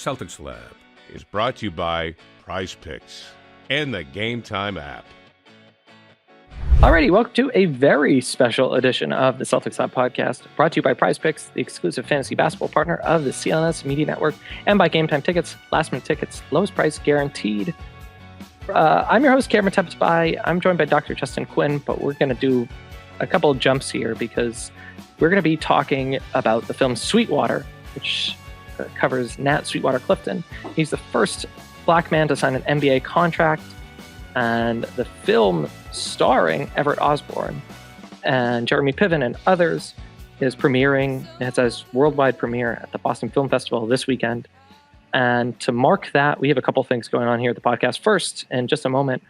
Celtics Lab is brought to you by PrizePicks and the Game Time app. Alrighty, welcome to a very special edition of the Celtics Lab podcast, brought to you by PrizePicks, the exclusive fantasy basketball partner of the CLNS Media Network, and by Game Time Tickets, last-minute tickets, lowest price guaranteed. I'm your host, Cameron Tempest-By. I'm joined by Dr. Justin Quinn, but we're going to do a couple of jumps here because we're going to be talking about the film Sweetwater, which covers Nat Sweetwater Clifton. He's the first black man to sign an NBA contract, and the film starring Everett Osborne and Jeremy Piven and others is premiering. It has a worldwide premiere at the Boston Film Festival this weekend. And to mark that, we have a couple things going on here at the podcast. First, in just a moment,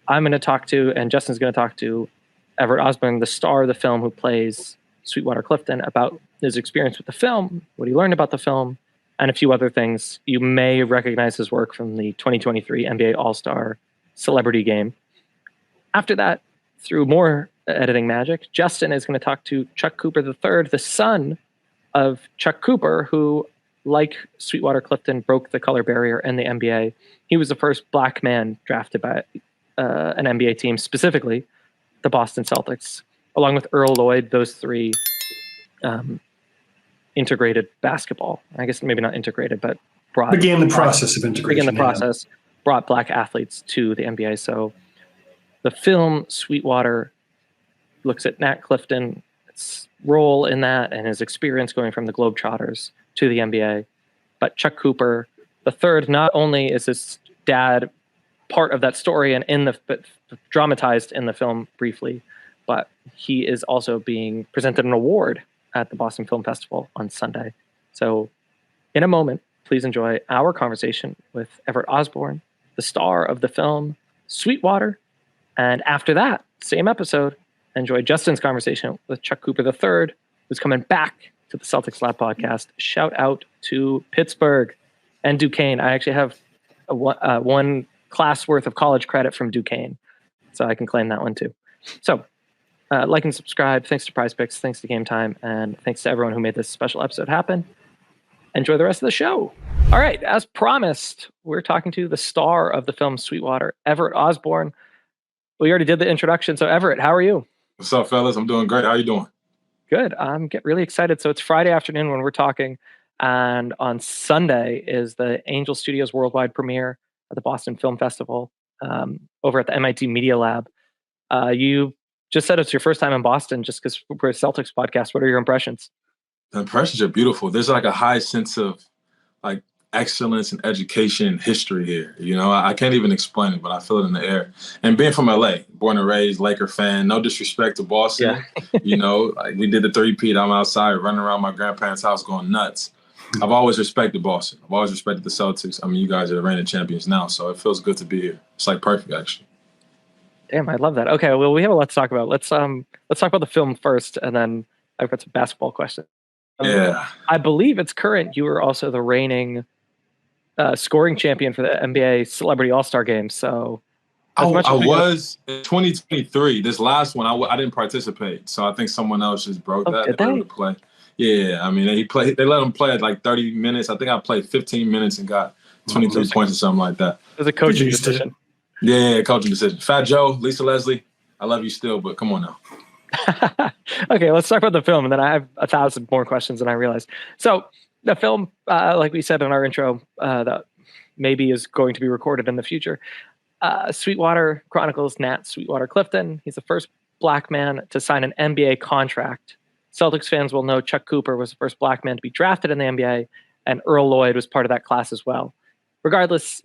I'm going to talk to, and Justin's going to talk to, Everett Osborne, the star of the film who plays Sweetwater Clifton, about his experience with the film, what he learned about the film, and a few other things. You may recognize his work from the 2023 NBA All-Star Celebrity Game. After that, through more editing magic, Justin is going to talk to Chuck Cooper III, the son of Chuck Cooper, who, like Sweetwater Clifton, broke the color barrier in the NBA. He was the first black man drafted by an NBA team, specifically the Boston Celtics, along with Earl Lloyd. Those three integrated basketball. I guess maybe not integrated, but began the process of integration. Brought black athletes to the NBA. So the film Sweetwater looks at Nat Clifton's role in that and his experience going from the Globetrotters to the NBA. But Chuck Cooper III, not only is his dad part of that story and dramatized in the film briefly, but he is also being presented an award at the Boston Film Festival on Sunday. So in a moment, please enjoy our conversation with Everett Osborne, the star of the film Sweetwater. And after that, same episode, enjoy Justin's conversation with Chuck Cooper III, who's coming back to the Celtics Lab podcast. Shout out to Pittsburgh and Duquesne. I actually have one class worth of college credit from Duquesne, so I can claim that one too. So like and subscribe. Thanks to PrizePicks, thanks to Game Time, and thanks to everyone who made this special episode happen. Enjoy the rest of the show. All right, as promised, we're talking to the star of the film Sweetwater, Everett Osborne. We already did the introduction, so Everett, how are you? What's up, fellas? I'm doing great. How you doing? Good. I'm getting really excited. So it's Friday afternoon when we're talking, and on Sunday is the Angel Studios worldwide premiere at the Boston Film Festival over at the MIT Media Lab. You just said it's your first time in Boston just because we're a Celtics podcast. What are your impressions? The impressions are beautiful. There's like a high sense of like excellence and education and history here. You know, I can't even explain it, but I feel it in the air. And being from LA, born and raised Laker fan, no disrespect to Boston. Yeah. You know, like we did the three-peat. I'm outside running around my grandparents' house going nuts. I've always respected Boston. I've always respected the Celtics. I mean, you guys are the reigning champions now, so it feels good to be here. It's like perfect, actually. Damn, I love that. Okay, well, we have a lot to talk about. Let's talk about the film first, and then I've got some basketball questions. Yeah. I believe it's current. You were also the reigning scoring champion for the NBA Celebrity All-Star Game. So I was in 2023. This last one, I didn't participate. So I think someone else just broke that. Did they? To play. Yeah, I mean, they let him play at like 30 minutes. I think I played 15 minutes and got 23 points or something like that. It was a coaching decision. Yeah, coaching decision. Fat Joe, Lisa Leslie, I love you still, but come on now. Okay, let's talk about the film, and then I have 1,000 more questions than I realized. So the film, like we said in our intro, that maybe is going to be recorded in the future. Sweetwater chronicles Nat Sweetwater Clifton. He's the first black man to sign an NBA contract. Celtics fans will know Chuck Cooper was the first black man to be drafted in the NBA, and Earl Lloyd was part of that class as well. Regardless,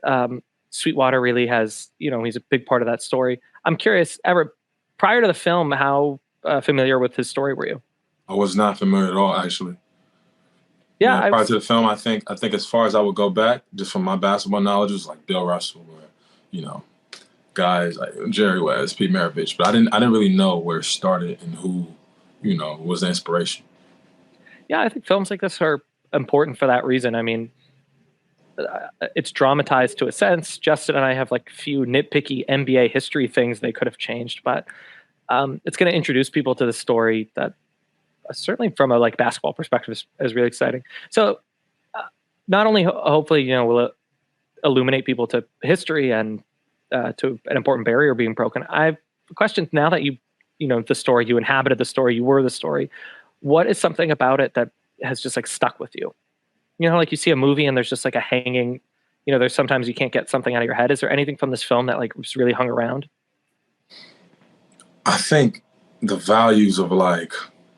Sweetwater really has, he's a big part of that story. I'm curious, Everett, prior to the film, how familiar with his story were you? I was not familiar at all, actually. Yeah. Prior to the film, I think as far as I would go back, just from my basketball knowledge, it was like Bill Russell or, guys like Jerry West, Pete Maravich. But I didn't really know where it started and who, was the inspiration. Yeah, I think films like this are important for that reason. I mean, it's dramatized to a sense. Justin and I have like a few nitpicky NBA history things they could have changed, but it's going to introduce people to the story that certainly from a like basketball perspective is really exciting. So not only hopefully, will illuminate people to history and to an important barrier being broken. I have questions now that the story, you inhabited the story, you were the story. What is something about it that has just like stuck with you? Like you see a movie and there's just like a hanging, there's sometimes you can't get something out of your head. Is there anything from this film that like just really hung around? I think the values of like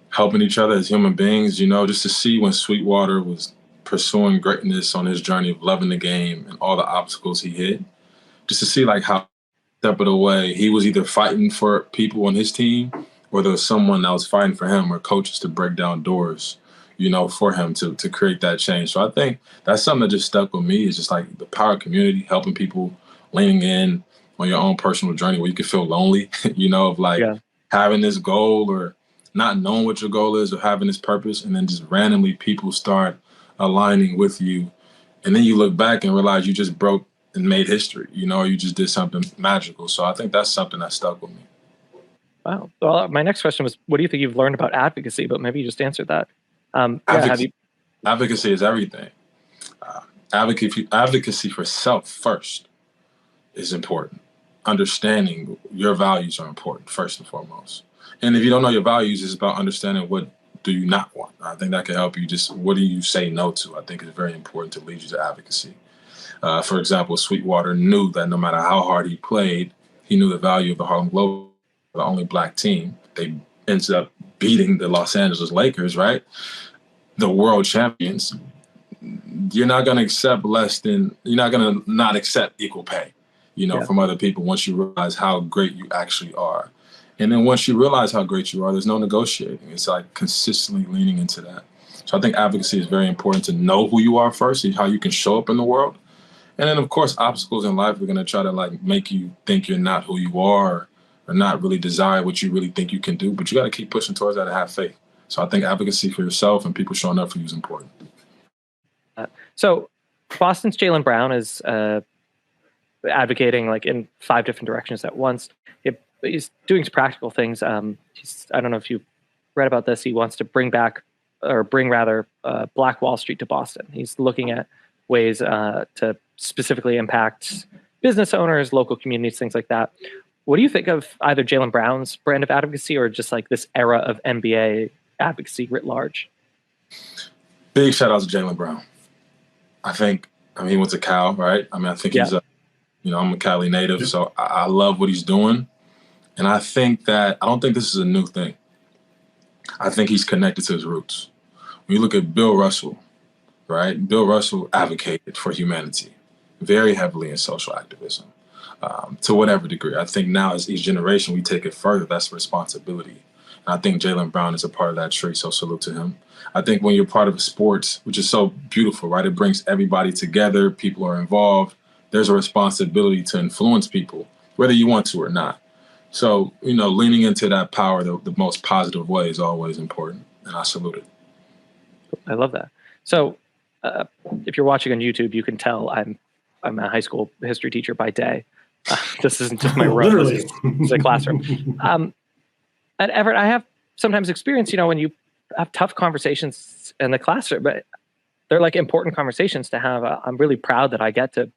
helping each other as human beings, just to see when Sweetwater was pursuing greatness on his journey of loving the game and all the obstacles he hit, just to see like how step of the way he was either fighting for people on his team or there was someone that was fighting for him or coaches to break down doors, for him to create that change. So I think that's something that just stuck with me is just like the power of community, helping people, leaning in on your own personal journey where you can feel lonely, of like having this goal or not knowing what your goal is or having this purpose. And then just randomly people start aligning with you. And then you look back and realize you just broke and made history, or you just did something magical. So I think that's something that stuck with me. Wow. Well, my next question was, what do you think you've learned about advocacy? But maybe you just answered that. Advocacy is everything. Advocacy for self first is important. Understanding your values are important first and foremost. And if you don't know your values, it's about understanding what do you not want. I think that can help you. Just what do you say no to? I think it's very important to lead you to advocacy. For example, Sweetwater knew that no matter how hard he played, he knew the value of the Harlem Globe, the only black team. They ended up beating the Los Angeles Lakers, right? The world champions. You're not going to accept you're not going to not accept equal pay, from other people once you realize how great you actually are. And then once you realize how great you are, there's no negotiating. It's like consistently leaning into that. So I think advocacy is very important to know who you are first, how you can show up in the world. And then, of course, obstacles in life are going to try to like make you think you're not who you are or not really desire what you really think you can do. But you got to keep pushing towards that and have faith. So I think advocacy for yourself and people showing up for you is important. So Boston's Jaylen Brown is advocating like in 5 different directions at once. He's doing some practical things. I don't know if you read about this. He wants to bring Black Wall Street to Boston. He's looking at ways to specifically impact business owners, local communities, things like that. What do you think of either Jaylen Brown's brand of advocacy or just like this era of NBA advocacy writ large? Big shout out to Jaylen Brown. He went to Cal, right? I think he's I'm a Cali native, so I love what he's doing. And I don't think this is a new thing. I think he's connected to his roots. When you look at Bill Russell, right? Bill Russell advocated for humanity very heavily in social activism to whatever degree. I think now as each generation, we take it further. That's responsibility. And I think Jaylen Brown is a part of that tree, so salute to him. I think when you're part of sports, which is so beautiful, right? It brings everybody together. People are involved. There's a responsibility to influence people, whether you want to or not. So, leaning into that power the most positive way is always important, and I salute it. I love that. So, if you're watching on YouTube, you can tell I'm a high school history teacher by day. This isn't just my room. Literally. It's a classroom. At Everett, I have sometimes experienced, when you have tough conversations in the classroom, but they're like important conversations to have. I'm really proud that I get to,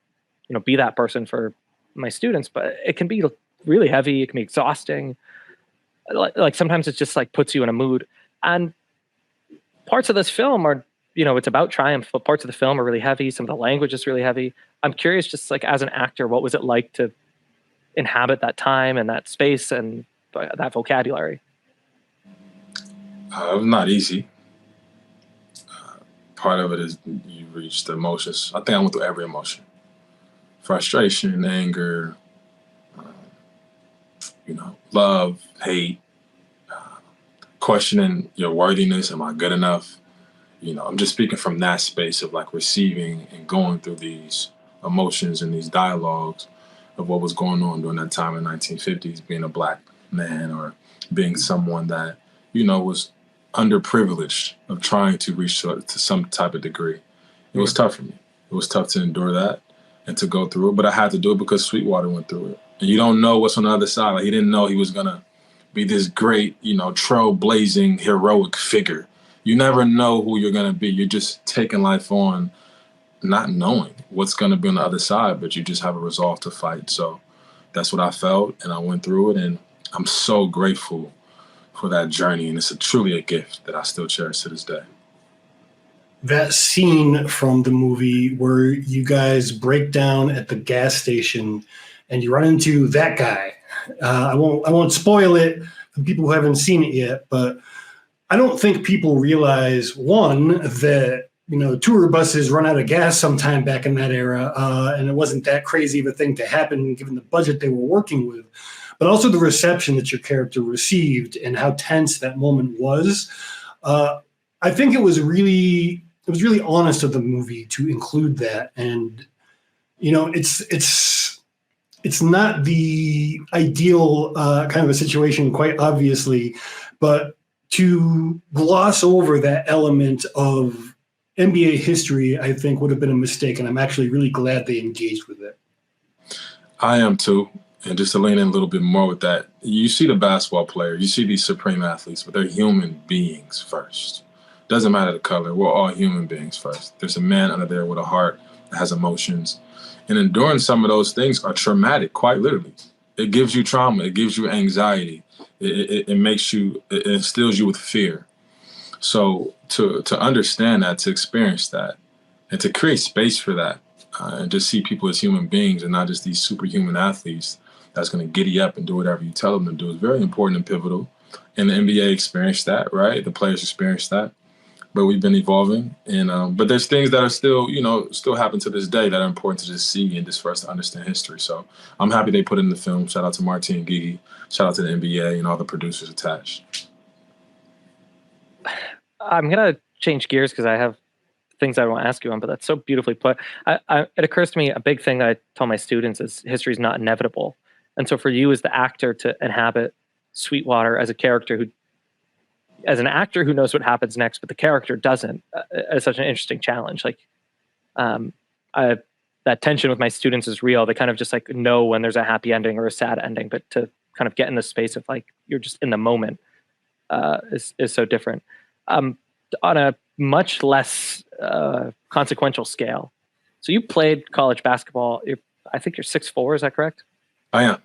be that person for my students, but it can be really heavy. It can be exhausting. Like sometimes it just like puts you in a mood. And parts of this film are, it's about triumph, but parts of the film are really heavy. Some of the language is really heavy. I'm curious, just like as an actor, what was it like to inhabit that time and that space and that vocabulary? It was not easy. Part of it is you reach the emotions. I think I went through every emotion. Frustration, anger, love, hate, questioning your worthiness. Am I good enough? I'm just speaking from that space of like receiving and going through these emotions and these dialogues of what was going on during that time in the 1950s, being a black man or being someone that, was underprivileged of trying to reach to some type of degree. It was tough for me. It was tough to endure that and to go through it, but I had to do it because Sweetwater went through it. And you don't know what's on the other side. Like he didn't know he was going to be this great, trailblazing, heroic figure. You never know who you're going to be. You're just taking life on not knowing what's going to be on the other side, but you just have a resolve to fight. So that's what I felt, and I went through it, and I'm so grateful for that journey, and it's truly a gift that I still cherish to this day. That scene from the movie where you guys break down at the gas station and you run into that guy. I won't spoil it for people who haven't seen it yet, but I don't think people realize, one, that tour buses run out of gas sometime back in that era, and it wasn't that crazy of a thing to happen given the budget they were working with, but also the reception that your character received and how tense that moment was. I think it was really honest of the movie to include that, and it's not the ideal kind of a situation, quite obviously, but to gloss over that element of NBA history, I think would have been a mistake, and I'm actually really glad they engaged with it. I am too. And just to lean in a little bit more with that, you see the basketball player, you see these supreme athletes, but they're human beings first. Doesn't matter the color. We're all human beings first. There's a man under there with a heart that has emotions. And enduring some of those things are traumatic, quite literally. It gives you trauma. It gives you anxiety. It makes you, it instills you with fear. So to understand that, to experience that, and to create space for that, and just see people as human beings and not just these superhuman athletes that's going to giddy up and do whatever you tell them to do is very important and pivotal. And the NBA experienced that, right? The players experienced that. But we've been evolving, and but there's things that are still, still happen to this day that are important to just see and just for us to understand history. So I'm happy they put it in the film. Shout out to Martin and Gigi. Shout out to the NBA and all the producers attached. I'm gonna change gears because I have things I want to ask you on, but that's so beautifully put. It occurs to me a big thing that I tell my students is history is not inevitable, and so for you as the actor to inhabit Sweetwater as a character who. As an actor who knows what happens next, but the character doesn't, is such an interesting challenge. Like, that tension with my students is real. They kind of just like know when there's a happy ending or a sad ending, but to kind of get in the space of like, you're just in the moment is so different. On a much less consequential scale. So you played college basketball. I think you're 6'4", is that correct? I am.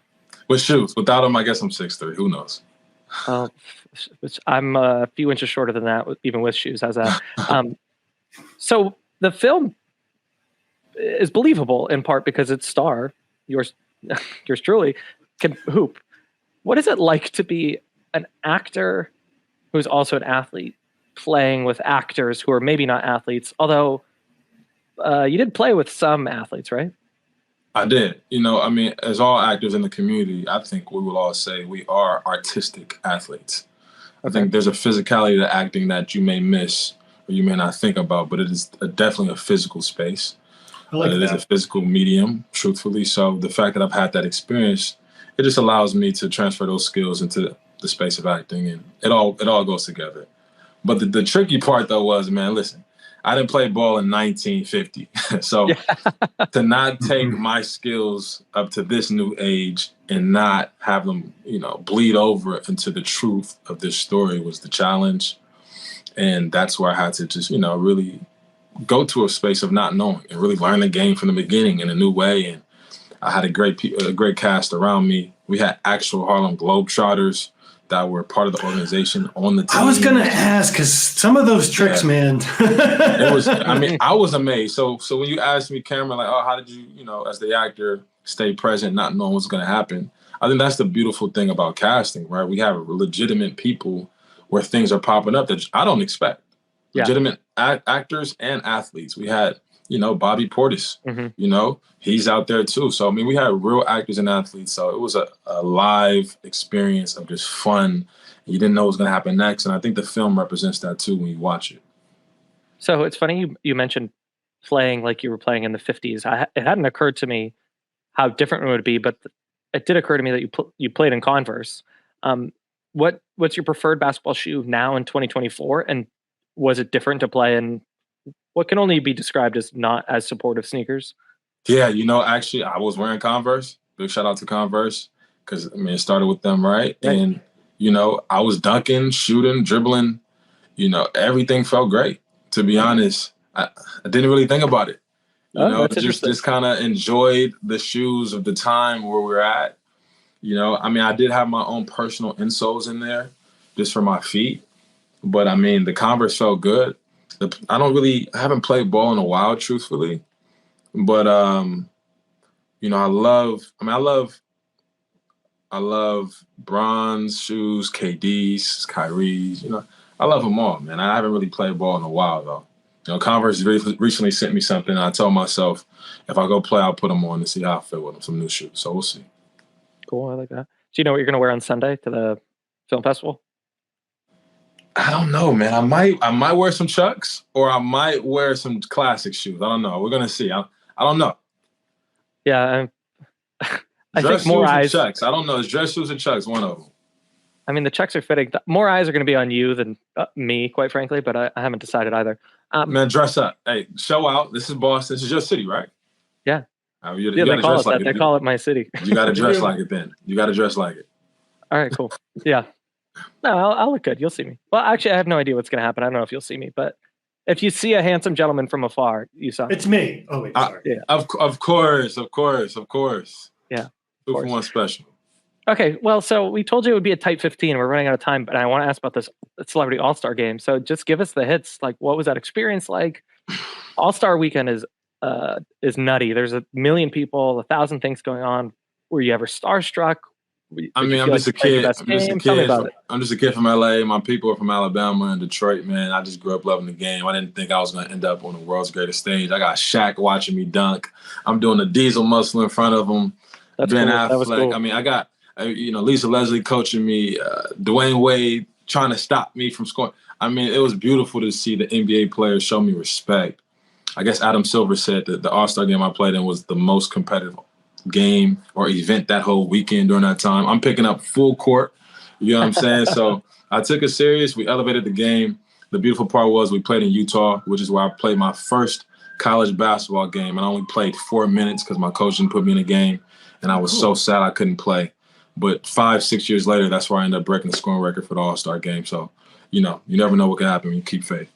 With shoes. Without them, I guess I'm 6'3". Who knows? I'm a few inches shorter than that, even with shoes. How's that? So the film is believable in part because its star, yours truly, can hoop. What is it like to be an actor who's also an athlete playing with actors who are maybe not athletes? Although you did play with some athletes, right? I did. As all actors in the community, I think we will all say we are artistic athletes. Okay. I think there's a physicality to acting that you may miss or you may not think about, but it is definitely a physical space. It is a physical medium, truthfully. So the fact that I've had that experience, it just allows me to transfer those skills into the space of acting, and it all goes together. But the tricky part, though, was, man, listen, I didn't play ball in 1950. So to not take my skills up to this new age and not have them, bleed over into the truth of this story was the challenge. And that's where I had to just, really go to a space of not knowing and really learn the game from the beginning in a new way. And I had a great cast around me. We had actual Harlem Globetrotters that were part of the organization on the team. I was going to ask, because some of those tricks, man. It was, I was amazed. So when you asked me, Cameron, like, oh, how did you, as the actor, stay present, not knowing what's going to happen? I think that's the beautiful thing about casting, right? We have legitimate people where things are popping up that I don't expect. Yeah. Legitimate actors and athletes. We had, Bobby Portis, he's out there too. So, we had real actors and athletes. So it was a live experience of just fun. You didn't know what was going to happen next. And I think the film represents that too when you watch it. So it's funny you mentioned playing like you were playing in the 50s. It hadn't occurred to me how different it would be, but it did occur to me that you played in Converse. What's your preferred basketball shoe now in 2024? And was it different to play in what can only be described as not as supportive sneakers? Yeah, actually, I was wearing Converse. Big shout out to Converse because, it started with them, right? And, I was dunking, shooting, dribbling. Everything felt great. To be honest, I didn't really think about it. That's just kind of enjoyed the shoes of the time where we're at. I mean, I did have my own personal insoles in there just for my feet. But I mean, the Converse felt good. I haven't played ball in a while, truthfully. But I love Bron's shoes, KD's, Kyrie's. I love them all, man. I haven't really played ball in a while though. Converse recently sent me something. And I told myself, if I go play, I'll put them on to see how I feel with them. Some new shoes. So we'll see. Cool. I like that. Do you know what you're going to wear on Sunday to the film festival? I don't know, man. I might wear some Chucks or I might wear some classic shoes. I don't know. We're gonna see. I don't know. Yeah, I Dress think more shoes eyes. And Chucks. I don't know. It's dress shoes and Chucks. One of them. I mean, the Chucks are fitting. More eyes are going to be on you than me, quite frankly. But I haven't decided either. Man, dress up. Hey, show out. This is Boston. This is your city, right? Yeah. You they call it that. They call it my city. You got to dress like it then. You got to dress like it. All right, cool. Yeah. No, I'll look good. You'll see me. Well, actually, I have no idea what's going to happen. I don't know if you'll see me, but if you see a handsome gentleman from afar, you saw me. It's me. Oh, wait, sorry. Yeah. Of course. Yeah. 2 for 1 special. Okay, well, so we told you it would be a tight 15. We're running out of time, but I want to ask about this Celebrity All-Star game. So just give us the hits. Like, what was that experience like? All-Star weekend is nutty. There's a million people, 1,000 things going on. Were you ever starstruck? I'm just a kid. I'm just a kid from LA. My people are from Alabama and Detroit, man. I just grew up loving the game. I didn't think I was going to end up on the world's greatest stage. I got Shaq watching me dunk. I'm doing the diesel muscle in front of him. That's Ben cool. Affleck. That was cool. I mean, I got Lisa Leslie coaching me, Dwayne Wade trying to stop me from scoring. I mean, it was beautiful to see the NBA players show me respect. I guess Adam Silver said that the All-Star game I played in was the most competitive game or event that whole weekend during that time. I'm picking up full court. You know what I'm saying? So I took it serious. We elevated the game. The beautiful part was we played in Utah, which is where I played my first college basketball game. And I only played 4 minutes because my coach didn't put me in a game. And I was so sad I couldn't play. But 5-6 years later, that's where I ended up breaking the scoring record for the All-Star game. So, you never know what can happen when you keep faith.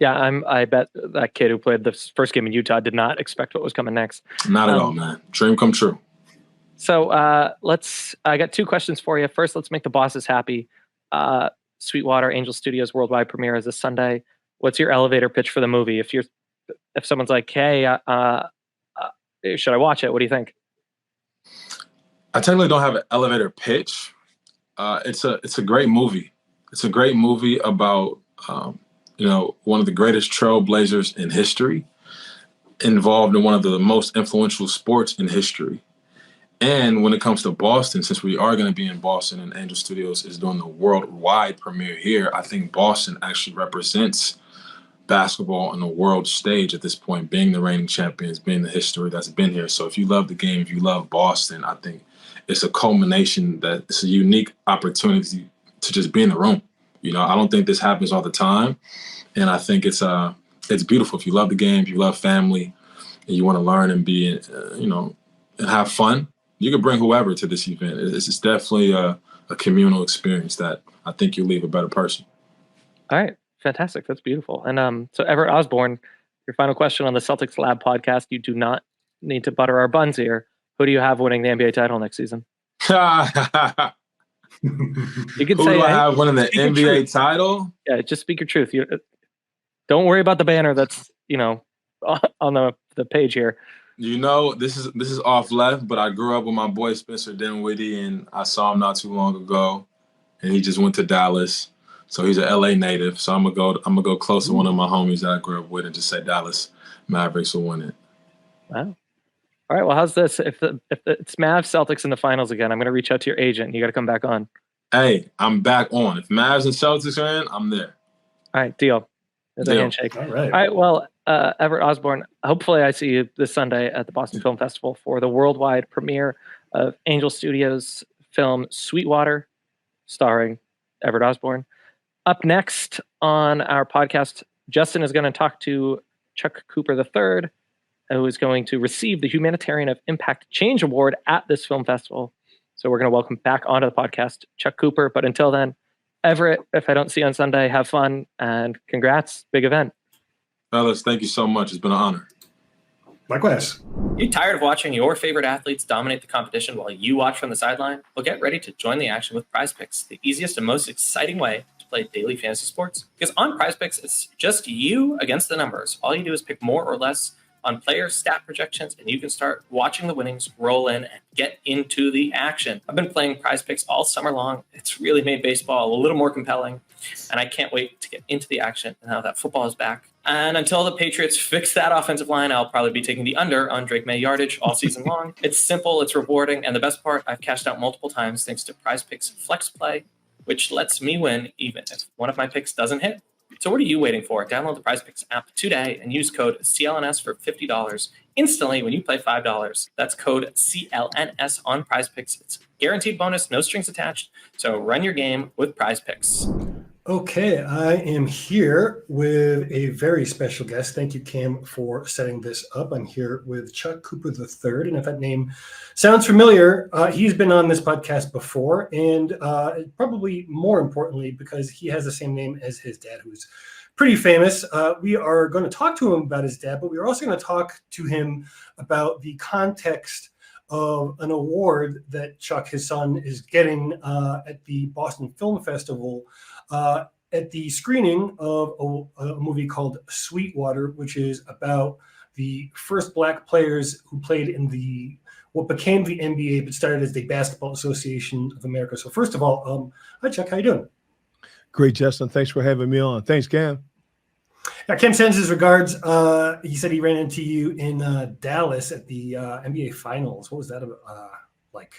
Yeah, I bet that kid who played the first game in Utah did not expect what was coming next. Not at all, man. Dream come true. So I got 2 questions for you. First, let's make the bosses happy. Sweetwater Angel Studios worldwide premiere is this Sunday. What's your elevator pitch for the movie? If someone's like, hey, should I watch it? What do you think? I technically don't have an elevator pitch. It's a great movie. It's a great movie about one of the greatest trailblazers in history, involved in one of the most influential sports in history. And when it comes to Boston, since we are going to be in Boston and Angel Studios is doing the worldwide premiere here, I think Boston actually represents basketball on the world stage at this point, being the reigning champions, being the history that's been here. So if you love the game, if you love Boston, I think it's a culmination that it's a unique opportunity to just be in the room. I don't think this happens all the time. And I think it's beautiful. If you love the game, if you love family, and you want to learn and be, and have fun, you can bring whoever to this event. It's definitely a communal experience that I think you'll leave a better person. All right. Fantastic. That's beautiful. And so Everett Osborne, your final question on the Celtics Lab podcast. You do not need to butter our buns here. Who do you have winning the NBA title next season? You can Who say, do I have winning the NBA title? Yeah, just speak your truth. Don't worry about the banner that's on the page here. This is off left, but I grew up with my boy Spencer Dinwiddie, and I saw him not too long ago, and he just went to Dallas. So he's an LA native. So I'm gonna go close to one of my homies that I grew up with and just say Dallas Mavericks will win it. Wow. All right. Well, how's this? If it's Mavs Celtics in the finals again, I'm gonna reach out to your agent. You got to come back on. Hey, I'm back on. If Mavs and Celtics are in, I'm there. All right, deal. There's a handshake. All right. All right. Well, Everett Osborne, hopefully I see you this Sunday at the Boston Film Festival for the worldwide premiere of Angel Studios' film Sweetwater, starring Everett Osborne. Up next on our podcast, Justin is going to talk to Chuck Cooper III, who is going to receive the Humanitarian of Impact Change Award at this film festival. So we're going to welcome back onto the podcast Chuck Cooper. But until then, Everett, if I don't see you on Sunday, have fun and congrats. Big event. Fellas, thank you so much. It's been an honor. Likewise. You tired of watching your favorite athletes dominate the competition while you watch from the sideline? Well, get ready to join the action with PrizePicks, the easiest and most exciting way to play daily fantasy sports. Because on PrizePicks, it's just you against the numbers. All you do is pick more or less on player stat projections, and you can start watching the winnings roll in and get into the action. I've been playing PrizePicks all summer long. It's really made baseball a little more compelling, and I can't wait to get into the action now that football is back. And until the Patriots fix that offensive line, I'll probably be taking the under on Drake May yardage all season long. It's simple, it's rewarding, and the best part, I've cashed out multiple times thanks to PrizePicks Flex Play, which lets me win even if one of my picks doesn't hit. So what are you waiting for? Download the PrizePicks app today and use code CLNS for $50 instantly when you play $5. That's code CLNS on PrizePicks. It's guaranteed bonus, no strings attached. So run your game with PrizePicks. Okay, I am here with a very special guest. Thank you, Cam, for setting this up. I'm here with Chuck Cooper III, and if that name sounds familiar, he's been on this podcast before, and probably more importantly, because he has the same name as his dad, who's pretty famous. We are going to talk to him about his dad, but we are also going to talk to him about the context of an award that Chuck, his son, is getting at the Boston Film Festival at the screening of a movie called Sweetwater, which is about the first Black players who played in what became the NBA, but started as the Basketball Association of America. So first of all, hi, Chuck. How you doing? Great, Justin. Thanks for having me on. Thanks, Cam. Yeah, Cam sends his regards. He said he ran into you in Dallas at the NBA Finals. What was that like?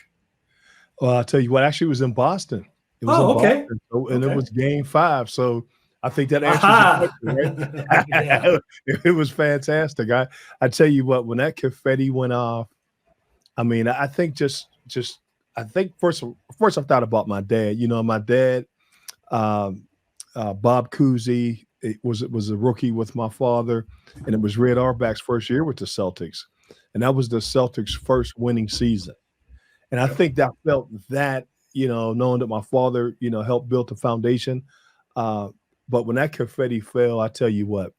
Well, I'll tell you what, actually it was in Boston. It was okay. Boston, and It was Game 5. So I think that answers the question, right? Yeah. It was fantastic. I tell you what, when that confetti went off, I mean, I think I think first I thought about my dad. You know, my dad, Bob Cousy, it was a rookie with my father, and it was Red Auerbach's first year with the Celtics, and that was the Celtics' first winning season. And I think that felt that, you know, knowing that my father, you know, helped build the foundation. But when that confetti fell, I tell you what,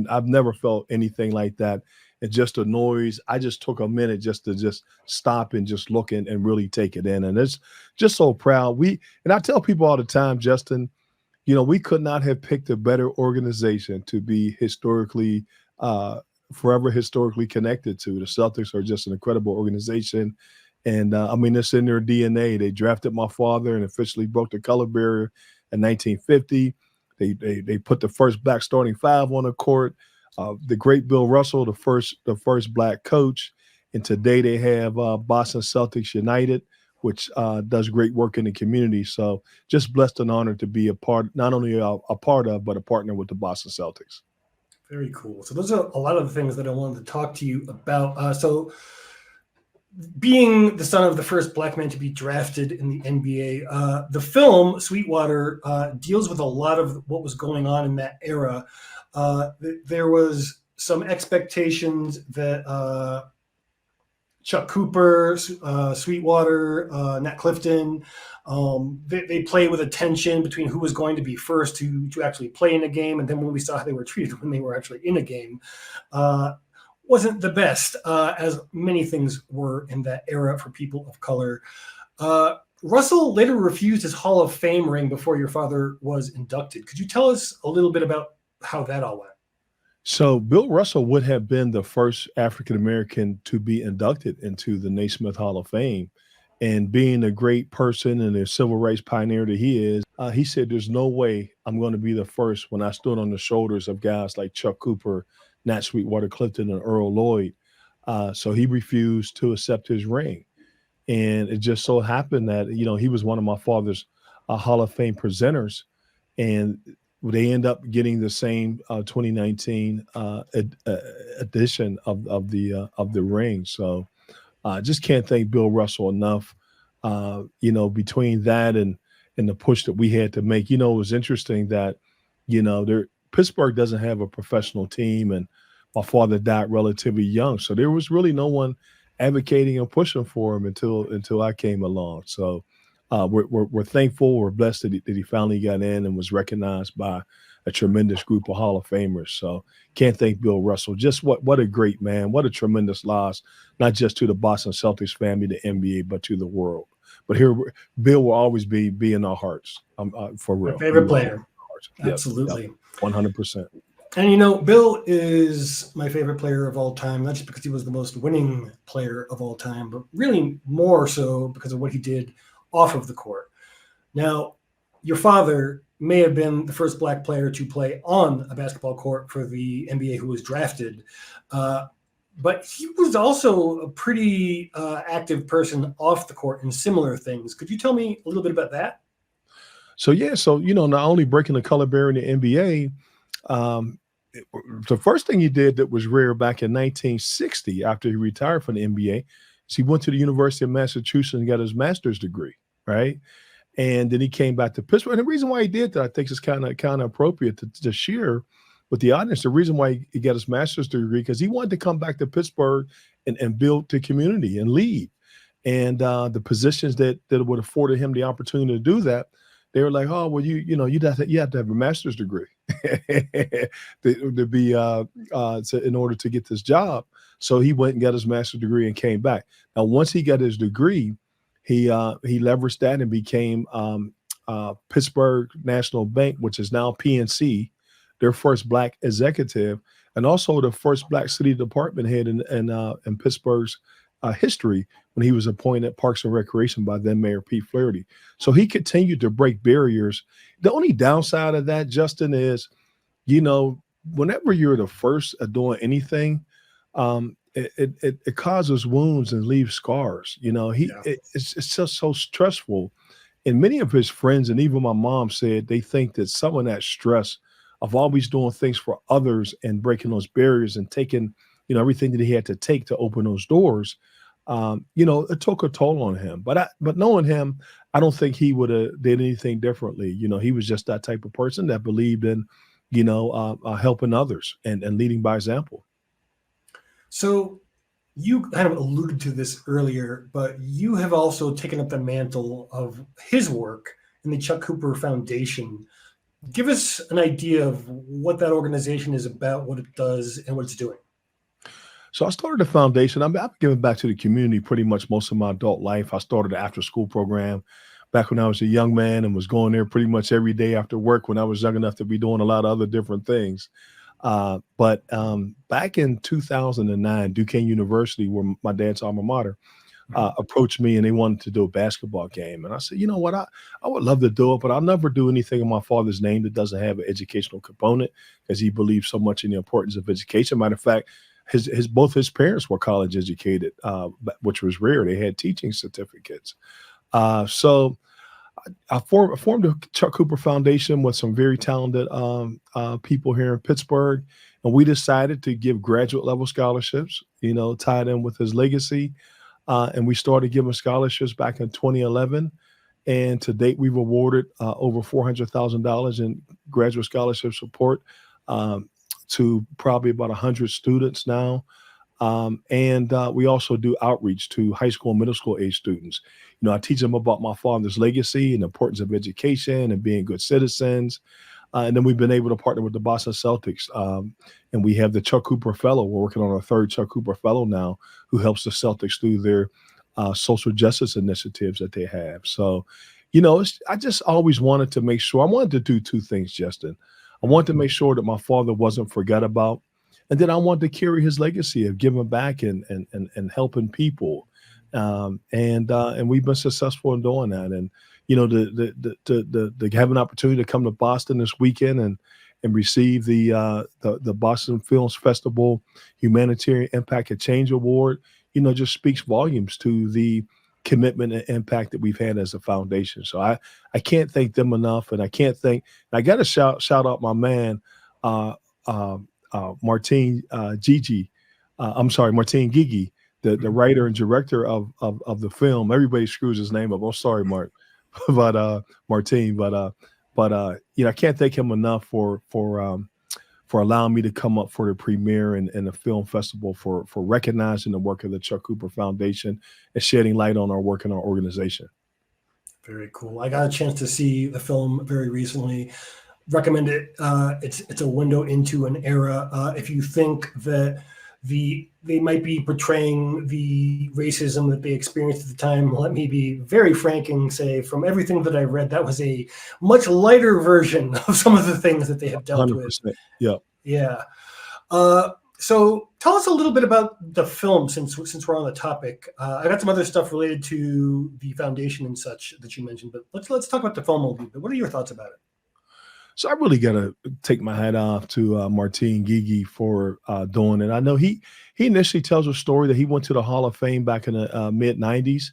I've never felt anything like that. And just the noise, I just took a minute just to stop and just look and really take it in. And it's just so proud. And I tell people all the time, Justin, you know, we could not have picked a better organization to be historically, forever historically connected to. The Celtics are just an incredible organization. And I mean, it's in their DNA. They drafted my father and officially broke the color barrier in 1950. They put the first Black starting five on the court. The great Bill Russell, the first Black coach. And today they have Boston Celtics United, which does great work in the community. So just blessed and honored to be a part, not only a part of, but a partner with the Boston Celtics. Very cool. So those are a lot of the things that I wanted to talk to you about. So being the son of the first Black man to be drafted in the NBA, the film Sweetwater deals with a lot of what was going on in that era. There was some expectations that Chuck Cooper, Sweetwater, Nat Clifton, they play with a tension between who was going to be first to actually play in a game, and then when we saw how they were treated when they were actually in a game, wasn't the best, as many things were in that era for people of color. Russell later refused his Hall of Fame ring before your father was inducted. Could you tell us a little bit about how that all went? So Bill Russell would have been the first African-American to be inducted into the Naismith Hall of Fame. And being a great person and a civil rights pioneer that he is, he said, there's no way I'm going to be the first when I stood on the shoulders of guys like Chuck Cooper, Nat Sweetwater, Clifton, and Earl Lloyd. So he refused to accept his ring. And it just so happened that, you know, he was one of my father's Hall of Fame presenters. And they end up getting the same 2019 edition of the ring. So just can't thank Bill Russell enough. You know, between that and the push that we had to make, you know, it was interesting that, you know, Pittsburgh doesn't have a professional team, and my father died relatively young, so there was really no one advocating and pushing for him until I came along. So we're thankful, we're blessed that he finally got in and was recognized by a tremendous group of Hall of Famers. So can't thank Bill Russell. Just what a great man. What a tremendous loss, not just to the Boston Celtics family, the NBA, but to the world. But here, Bill will always be in our hearts, for real. My favorite player. Yep, Absolutely. 100%. And, you know, Bill is my favorite player of all time, not just because he was the most winning player of all time, but really more so because of what he did off of the court. Now, your father may have been the first Black player to play on a basketball court for the NBA who was drafted, but he was also a pretty active person off the court in similar things. Could you tell me a little bit about that? So, not only breaking the color barrier in the NBA, the first thing he did that was rare back in 1960 after he retired from the NBA is he went to the University of Massachusetts and got his master's degree, right? And then he came back to Pittsburgh. And the reason why he did that, I think, is kind of appropriate to share with the audience. The reason why he got his master's degree, because he wanted to come back to Pittsburgh and build the community and lead. And the positions that would afforded him the opportunity to do that, they were like, oh, well, you have to have a master's degree to be in order to get this job. So he went and got his master's degree and came back. Now, once he got his degree, he leveraged that and became Pittsburgh National Bank, which is now PNC, their first Black executive, and also the first Black city department head in Pittsburgh's history when he was appointed Parks and Recreation by then Mayor Pete Flaherty. So he continued to break barriers. The only downside of that, Justin, is, whenever you're the first at doing anything, it causes wounds and leaves scars. It's just so stressful. And many of his friends and even my mom said they think that some of that stress of always doing things for others and breaking those barriers and taking, everything that he had to take to open those doors, it took a toll on him. But knowing him, I don't think he would have did anything differently. He was just that type of person that believed in, helping others and leading by example. So you kind of alluded to this earlier, but you have also taken up the mantle of his work in the Chuck Cooper Foundation. Give us an idea of what that organization is about, what it does, and what it's doing. So I started a foundation. I've been giving back to the community pretty much most of my adult life. I started an after-school program back when I was a young man and was going there pretty much every day after work when I was young enough to be doing a lot of other different things. But back in 2009, Duquesne University, where my dad's alma mater, approached me and they wanted to do a basketball game. And I said, you know what, I would love to do it, but I'll never do anything in my father's name that doesn't have an educational component, because he believes so much in the importance of education. Matter of fact, both his parents were college educated, which was rare. They had teaching certificates. So I formed the Chuck Cooper Foundation with some very talented people here in Pittsburgh, and we decided to give graduate level scholarships, tied in with his legacy. And we started giving scholarships back in 2011. And to date, we've awarded over $400,000 in graduate scholarship support to probably about 100 students now. And we also do outreach to high school and middle school age students. I teach them about my father's legacy and the importance of education and being good citizens. And then we've been able to partner with the Boston Celtics. And we have the Chuck Cooper Fellow. We're working on our third Chuck Cooper Fellow now, who helps the Celtics through their social justice initiatives that they have. So, I just always wanted to make sure. I wanted to do two things, Justin. I wanted to make sure that my father wasn't forgot about. And then I wanted to carry his legacy of giving back and helping people. And we've been successful in doing that. And, to have an opportunity to come to Boston this weekend and receive the Boston Films Festival Humanitarian Impact and Change Award, just speaks volumes to the commitment and impact that we've had as a foundation. So I can't thank them enough. And I got to shout out my man, Martin Gigi, the writer and director of the film. Everybody screws his name up. I'm sorry, Mark, but Martin. But I can't thank him enough for allowing me to come up for the premiere and the film festival, for recognizing the work of the Chuck Cooper Foundation and shedding light on our work in our organization. Very cool. I got a chance to see the film very recently. recommend it. It's a window into an era. If you think that they might be portraying the racism that they experienced at the time, let me be very frank and say, from everything that I read, that was a much lighter version of some of the things that they have dealt 100%. with. Yeah. Yeah. So tell us a little bit about the film, since we're on the topic. I got some other stuff related to the foundation and such that you mentioned, but let's talk about the film a little bit. What are your thoughts about it? So I really got to take my hat off to Martin Gigi for doing it. I know he initially tells a story that he went to the Hall of Fame back in the mid 90s,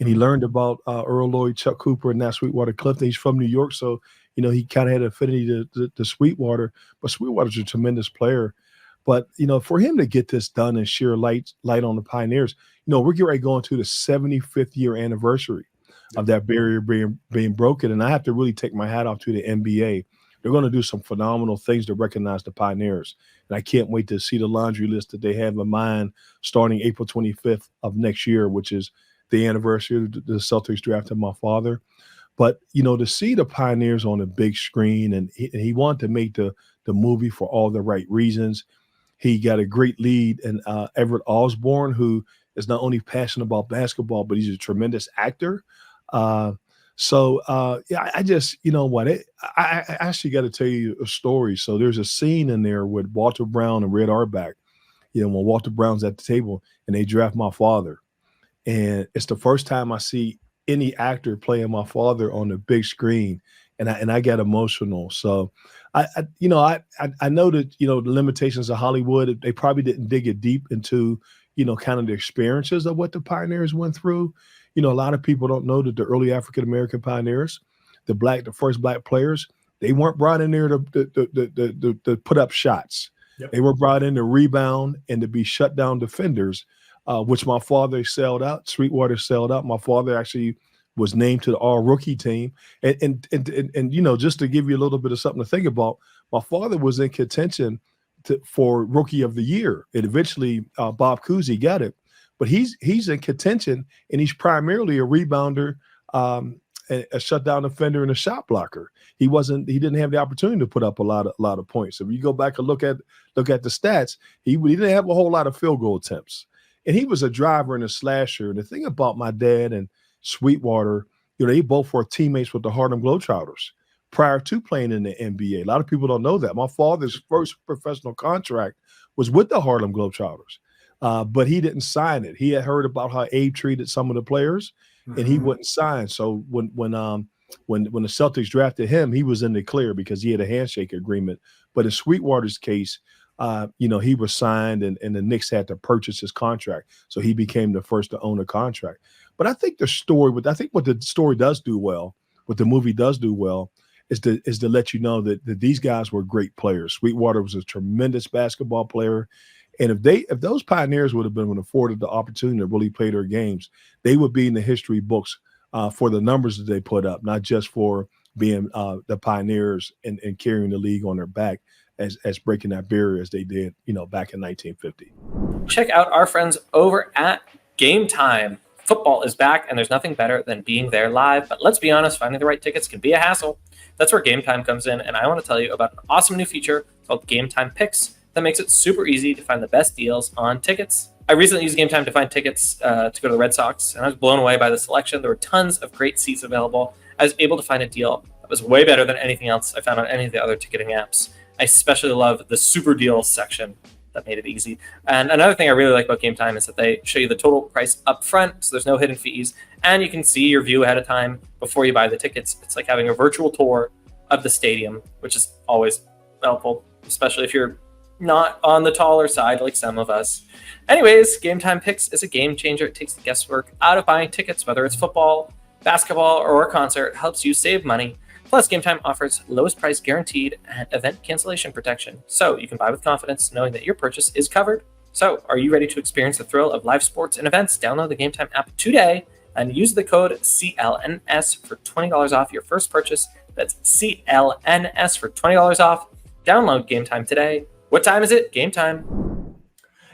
and he learned about Earl Lloyd, Chuck Cooper, and that Sweetwater Clifton. He's from New York, so he kind of had an affinity to Sweetwater. But Sweetwater's a tremendous player. But for him to get this done and share light on the Pioneers, we're getting ready going to the 75th year anniversary of that barrier being broken, and I have to really take my hat off to the NBA. They're going to do some phenomenal things to recognize the Pioneers. And I can't wait to see the laundry list that they have in mind starting April 25th of next year, which is the anniversary of the Celtics drafting my father. But, to see the Pioneers on the big screen, and he wanted to make the movie for all the right reasons. He got a great lead in Everett Osborne, who is not only passionate about basketball, but he's a tremendous actor. I just, I actually got to tell you a story. So there's a scene in there with Walter Brown and Red Auerbach, when Walter Brown's at the table and they draft my father. And it's the first time I see any actor playing my father on the big screen. And I got emotional. So I know that, the limitations of Hollywood, they probably didn't dig it deep into, kind of the experiences of what the Pioneers went through. A lot of people don't know that the early African-American pioneers, the first black players, they weren't brought in there to put up shots. Yep. They were brought in to rebound and to be shut down defenders, which my father excelled out. Sweetwater excelled out. My father actually was named to the all-rookie team. And just to give you a little bit of something to think about, my father was in contention for Rookie of the Year. And eventually Bob Cousy got it. But he's in contention, and he's primarily a rebounder, a shutdown defender, and a shot blocker. He didn't have the opportunity to put up a lot of points. If you go back and look at the stats, he didn't have a whole lot of field goal attempts. And he was a driver and a slasher. And the thing about my dad and Sweetwater, they both were teammates with the Harlem Globetrotters prior to playing in the NBA. A lot of people don't know that. My father's first professional contract was with the Harlem Globetrotters. But he didn't sign it. He had heard about how Abe treated some of the players, and he wouldn't sign. So when the Celtics drafted him, he was in the clear because he had a handshake agreement. But in Sweetwater's case, he was signed, and the Knicks had to purchase his contract, so he became the first to own a contract. But I think what the story does do well, what the movie does do well, is to let you know that these guys were great players. Sweetwater was a tremendous basketball player. And if those Pioneers would have been afforded the opportunity to really play their games, they would be in the history books for the numbers that they put up, not just for being the Pioneers and carrying the league on their back as breaking that barrier as they did, back in 1950. Check out our friends over at Game Time. Football is back, and there's nothing better than being there live. But let's be honest, finding the right tickets can be a hassle. That's where Game Time comes in, and I want to tell you about an awesome new feature called Game Time Picks that makes it super easy to find the best deals on tickets. I recently used Game Time to find tickets to go to the Red Sox, and I was blown away by the selection. There were tons of great seats available. I was able to find a deal that was way better than anything else I found on any of the other ticketing apps. I especially love the super deals section that made it easy. And another thing I really like about Game Time is that they show you the total price up front, so there's no hidden fees, and you can see your view ahead of time before you buy the tickets. It's like having a virtual tour of the stadium, which is always helpful, especially if you're not on the taller side like some of us. Anyways, Game Time Picks is a game changer. It takes the guesswork out of buying tickets, whether it's football, basketball, or a concert. It helps you save money. Plus, Game Time offers lowest price guaranteed and event cancellation protection, so you can buy with confidence knowing that your purchase is covered. So, are you ready to experience the thrill of live sports and events? Download the Game Time app today and use the code CLNS for $20 off your first purchase. That's CLNS for $20 off. Download Game Time today. What time is it? Game time.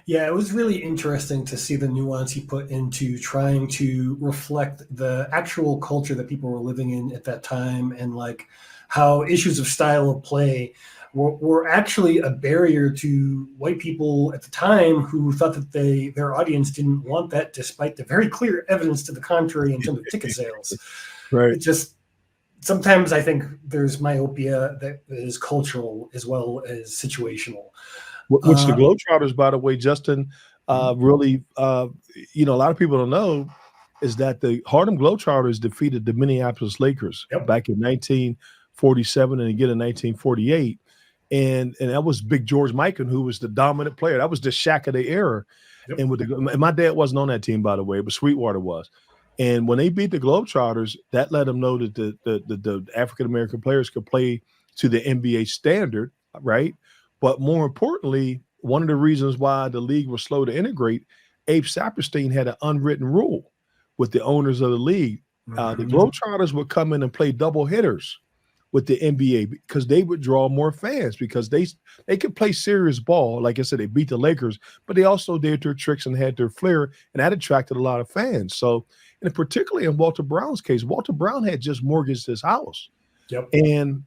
Yeah, it was really interesting to see the nuance he put into trying to reflect the actual culture that people were living in at that time, and like how issues of style of play were actually a barrier to white people at the time who thought that their audience didn't want that, despite the very clear evidence to the contrary in terms of ticket sales. Right. It just sometimes I think there's myopia that is cultural as well as situational. Which the Globetrotters, by the way, Justin, really, a lot of people don't know is that the Harlem Globetrotters defeated the Minneapolis Lakers back in 1947 and again in 1948. And that was Big George Mikan, who was the dominant player. That was the Shaq of the era. Yep. And my dad wasn't on that team, by the way, but Sweetwater was. And when they beat the Globetrotters, that let them know that the African-American players could play to the NBA standard, right? But more importantly, one of the reasons why the league was slow to integrate, Abe Saperstein had an unwritten rule with the owners of the league. The Globetrotters would come in and play double hitters with the NBA because they would draw more fans because they could play serious ball. Like I said, they beat the Lakers, but they also did their tricks and had their flair, and that attracted a lot of fans. So, and particularly in Walter Brown's case, Walter Brown had just mortgaged his house. Yep. And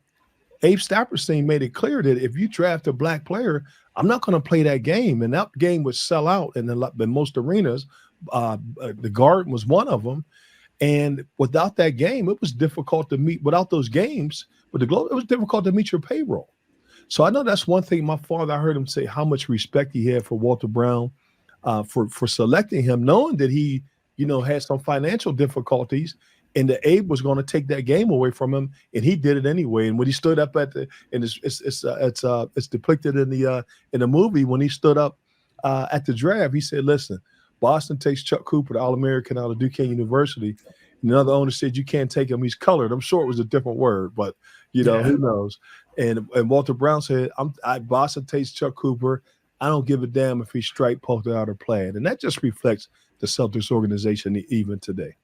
Abe Saperstein made it clear that if you draft a black player, I'm not going to play that game. And that game would sell out in most arenas. The Garden was one of them. And without that game, it was difficult to meet. Without those games, with the Globe, it was difficult to meet your payroll. So I know that's one thing. My father, I heard him say how much respect he had for Walter Brown, for selecting him, knowing that he, had some financial difficulties, and that Abe was going to take that game away from him, and he did it anyway. And when he stood up and it's depicted in the movie when he stood up at the draft, he said, "Listen, Boston takes Chuck Cooper, the All-American out of Duquesne University." And another owner said, "You can't take him. He's colored." I'm sure it was a different word, but who knows? And Walter Brown said, "Boston takes Chuck Cooper. I don't give a damn if he's striped, polka dot, or plaid." And that just reflects the Celtics organization even today.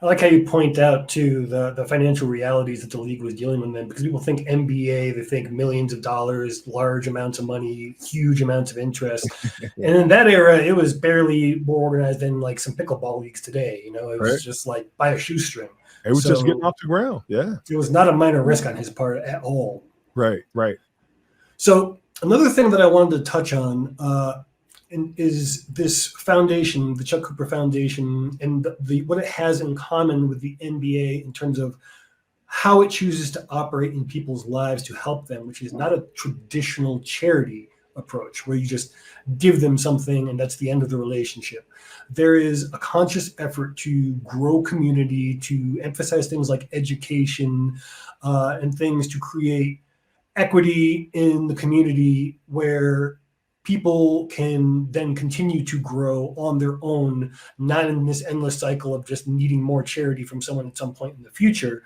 I like how you point out too the financial realities that the league was dealing with then, because people think NBA, they think millions of dollars, large amounts of money, huge amounts of interest. And in that era, it was barely more organized than like some pickleball leagues today. It was just like by a shoestring. It was just getting off the ground. Yeah. It was not a minor risk on his part at all. Right. So another thing that I wanted to touch on is this foundation, the Chuck Cooper Foundation, and what it has in common with the NBA in terms of how it chooses to operate in people's lives to help them, which is not a traditional charity approach where you just give them something and that's the end of the relationship. There is a conscious effort to grow community, to emphasize things like education and things to create equity in the community where people can then continue to grow on their own, not in this endless cycle of just needing more charity from someone at some point in the future,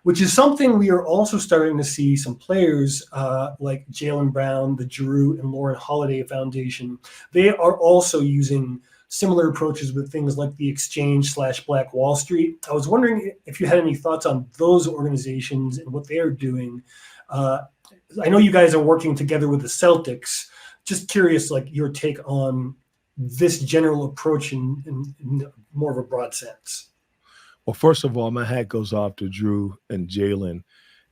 which is something we are also starting to see some players like Jaylen Brown, the Drew and Lauren Holiday Foundation. They are also using similar approaches with things like the Exchange/Black Wall Street. I was wondering if you had any thoughts on those organizations and what they are doing. I know you guys are working together with the Celtics. Just curious, like your take on this general approach in more of a broad sense. Well, first of all, my hat goes off to Drew and Jaylen.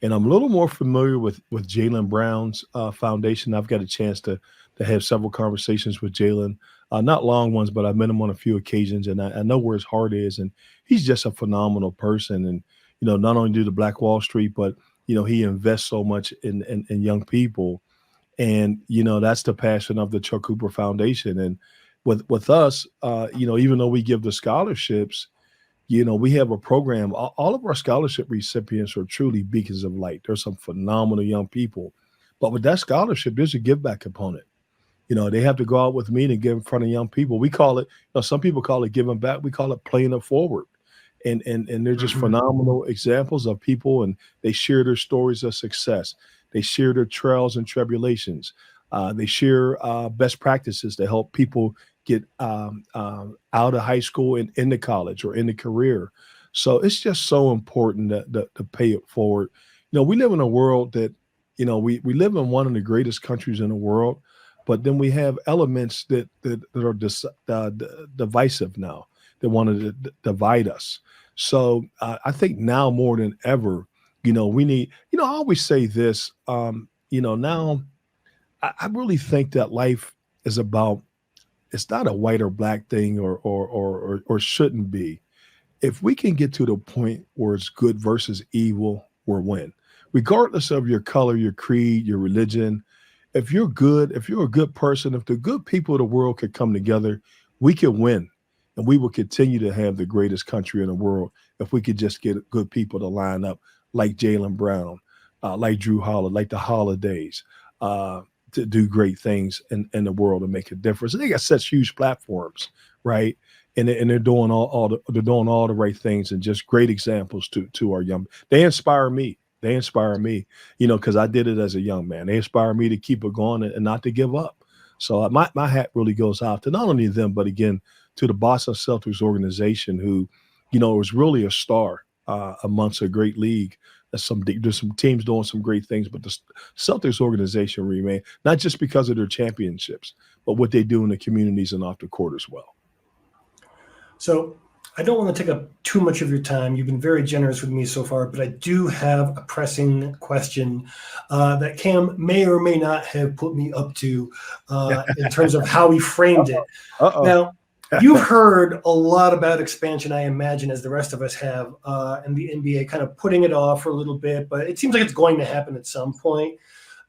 And I'm a little more familiar with Jaylen Brown's foundation. I've got a chance to have several conversations with Jaylen, not long ones, but I've met him on a few occasions, and I know where his heart is. And he's just a phenomenal person. And, not only do the Black Wall Street, but, he invests so much in young people. And, that's the passion of the Chuck Cooper Foundation. And with us, even though we give the scholarships, we have a program. All of our scholarship recipients are truly beacons of light. There's some phenomenal young people. But with that scholarship, there's a give back component. They have to go out with me and give in front of young people. We call it, some people call it giving back. We call it playing it forward. And they're just phenomenal examples of people, and they share their stories of success. They share their trials and tribulations. They share best practices to help people get out of high school and into college or into career. So it's just so important to pay it forward. We live in a world that, we live in one of the greatest countries in the world, but then we have elements that are divisive now, that want to divide us. So I think now more than ever, We need, I always say this, now I really think that life is about, it's not a white or black thing or shouldn't be. If we can get to the point where it's good versus evil, we're win. Regardless of your color, your creed, your religion, if you're a good person, if the good people of the world could come together, we can win. And we will continue to have the greatest country in the world if we could just get good people to line up like Jaylen Brown, like Drew Holiday, like the Holidays, to do great things in the world and make a difference. And they got such huge platforms, right? And they're doing they're doing all the right things and just great examples to our young. They inspire me. Because I did it as a young man. They inspire me to keep it going and not to give up. So my hat really goes out to not only them, but again, to the Boston Celtics organization, who, was really a star amongst a great league. There's some teams doing some great things, but the Celtics organization remain, not just because of their championships, but what they do in the communities and off the court as well. So I don't want to take up too much of your time. You've been very generous with me so far, but I do have a pressing question that Cam may or may not have put me up to in terms of how he framed it. Now, you've heard a lot about expansion, I imagine, as the rest of us have, and the NBA kind of putting it off for a little bit, but it seems like it's going to happen at some point.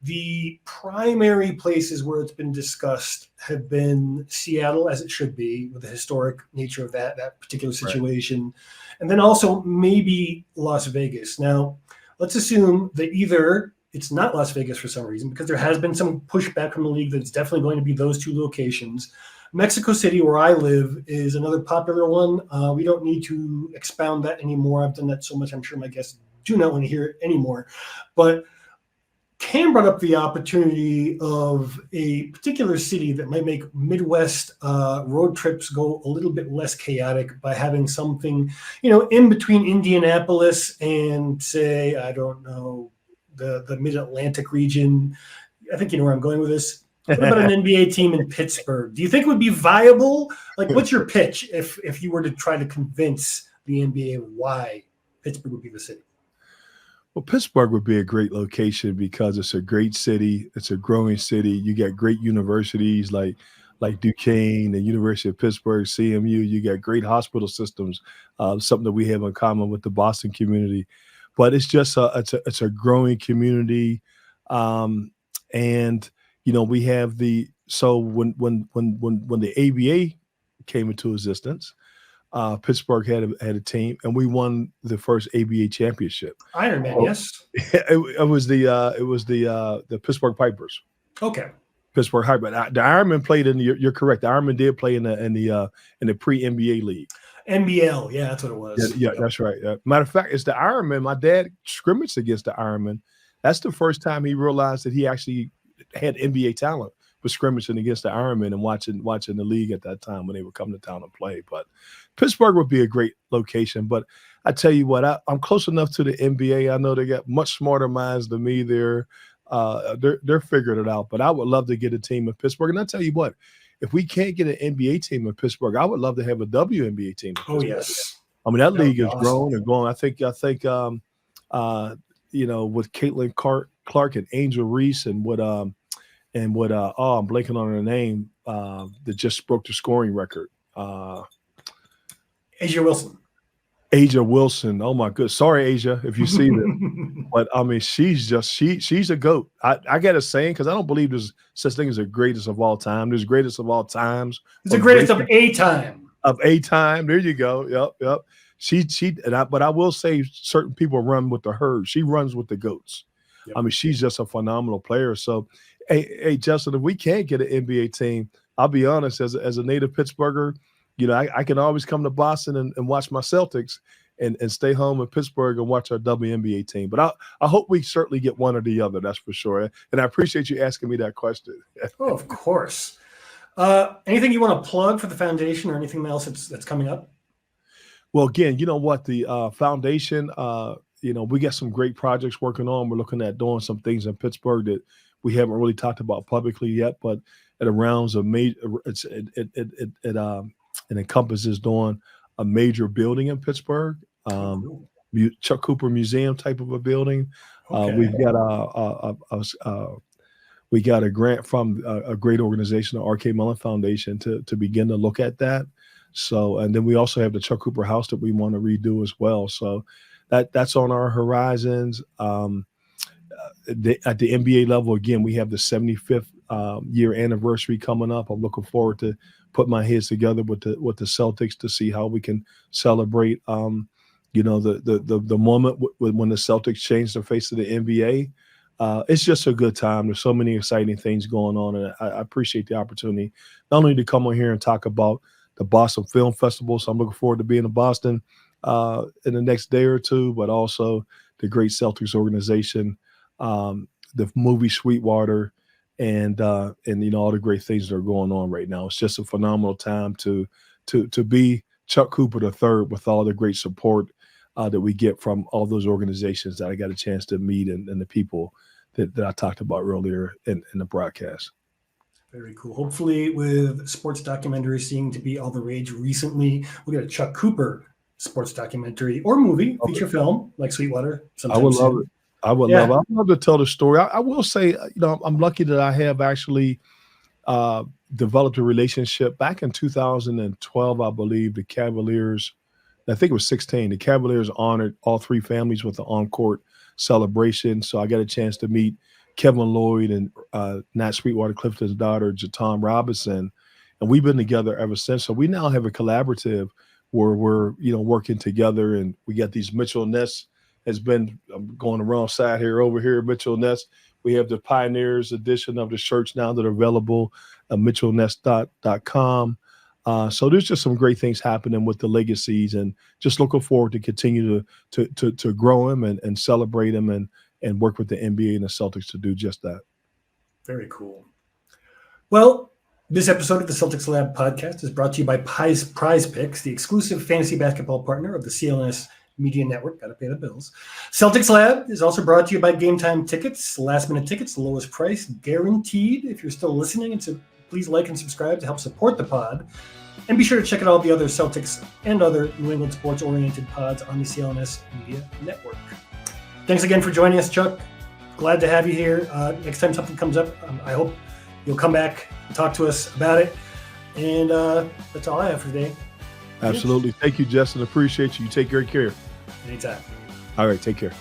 The primary places where it's been discussed have been Seattle, as it should be, with the historic nature of that particular situation, right. And then also maybe Las Vegas. Now, let's assume that either it's not Las Vegas for some reason, because there has been some pushback from the league that it's definitely going to be those two locations. Mexico City, where I live, is another popular one. We don't need to expound that anymore. I've done that so much, I'm sure my guests do not want to hear it anymore. But Cam brought up the opportunity of a particular city that might make Midwest road trips go a little bit less chaotic by having something, in between Indianapolis and, say, I don't know, the Mid-Atlantic region. I think you know where I'm going with this. What about an NBA team in Pittsburgh? Do you think it would be viable? Like, what's your pitch if you were to try to convince the NBA why Pittsburgh would be the city? Well, Pittsburgh would be a great location because it's a great city. It's a growing city. You got great universities like Duquesne, the University of Pittsburgh, CMU. You got great hospital systems, something that we have in common with the Boston community. But it's just it's a growing community, and we have when the ABA came into existence, Pittsburgh had a team, and we won the first ABA championship. Ironman, yes. It was the Pittsburgh Pipers. Okay. Pittsburgh Pipers. The Ironman played in. You're correct. The Ironman did play in the pre-NBA league. NBL, yeah, that's what it was. Yeah, that's right. Matter of fact, it's the Ironman. My dad scrimmaged against the Ironman. That's the first time he realized that he actually had NBA talent, was scrimmaging against the Ironman and watching the league at that time when they would come to town and play. But Pittsburgh would be a great location. But I tell you what, I'm close enough to the NBA. I know they got much smarter minds than me. They're figuring it out. But I would love to get a team in Pittsburgh. And I tell you what, if we can't get an NBA team in Pittsburgh, I would love to have a WNBA team. Oh, yes. I mean, that league has grown and grown. I think with Caitlin Clark and Angel Reese and what I'm blanking on her name, that just broke the scoring record. Asia Wilson. Oh my goodness. Sorry, Asia, if you see that. But I mean, she's a GOAT. I got a saying, because I don't believe there's such thing as a greatest of all time. There's greatest of all times. It's the greatest of a time. Of a time. There you go. Yep. But I will say certain people run with the herd. She runs with the goats. Yep. I mean, she's just a phenomenal player. So, hey, Justin, if we can't get an NBA team, I'll be honest, as a native Pittsburgher, I can always come to Boston and watch my Celtics and stay home in Pittsburgh and watch our WNBA team. But I hope we certainly get one or the other, that's for sure. And I appreciate you asking me that question. Oh, of course. Anything you want to plug for the foundation or anything else that's coming up? Well, again, you know what? The foundation, we got some great projects working on. We're looking at doing some things in Pittsburgh that we haven't really talked about publicly yet, but it rounds it encompasses doing a major building in Pittsburgh. Chuck Cooper Museum type of a building. Okay. We got a grant from a great organization, the R.K. Mellon Foundation, to begin to look at that. So, and then we also have the Chuck Cooper House that we want to redo as well. So that's on our horizons. At the NBA level, again, we have the 75th year anniversary coming up. I'm looking forward to put my heads together with the Celtics to see how we can celebrate, the moment when the Celtics changed the face of the NBA. It's just a good time. There's so many exciting things going on, and I appreciate the opportunity not only to come on here and talk about the Boston Film Festival. So I'm looking forward to being in Boston in the next day or two, but also the great Celtics organization, the movie Sweetwater, and all the great things that are going on right now. It's just a phenomenal time to be Chuck Cooper III with all the great support that we get from all those organizations that I got a chance to meet and the people that I talked about earlier in the broadcast. Very cool. Hopefully, with sports documentaries seeming to be all the rage recently, we'll get a Chuck Cooper sports documentary or movie, feature film like Sweetwater. I would love it. I would love to tell the story. I will say, I'm lucky that I have actually developed a relationship back in 2012. I believe the Cavaliers, I think it was 16. The Cavaliers honored all three families with the on-court celebration. So I got a chance to meet Kevin Lloyd and Nat Sweetwater, Clifton's daughter, Jatom Robinson, and we've been together ever since. So we now have a collaborative where we're working together, and we got these Mitchell Ness has been going the wrong side here over here. Mitchell Ness. We have the Pioneers edition of the shirts now that are available at mitchellness.com. So there's just some great things happening with the legacies, and just looking forward to continue to grow them and celebrate them and work with the NBA and the Celtics to do just that. Very cool. Well, this episode of the Celtics Lab podcast is brought to you by PrizePicks, the exclusive fantasy basketball partner of the CLNS Media Network. Got to pay the bills. Celtics Lab is also brought to you by Game Time Tickets, last-minute tickets, lowest price guaranteed. If you're still listening, and so please like and subscribe to help support the pod. And be sure to check out all the other Celtics and other New England sports-oriented pods on the CLNS Media Network. Thanks again for joining us, Chuck. Glad to have you here. Next time something comes up, I hope you'll come back and talk to us about it. And that's all I have for today. Absolutely. Thank you, Justin. Appreciate you. You take great care. Anytime. All right. Take care.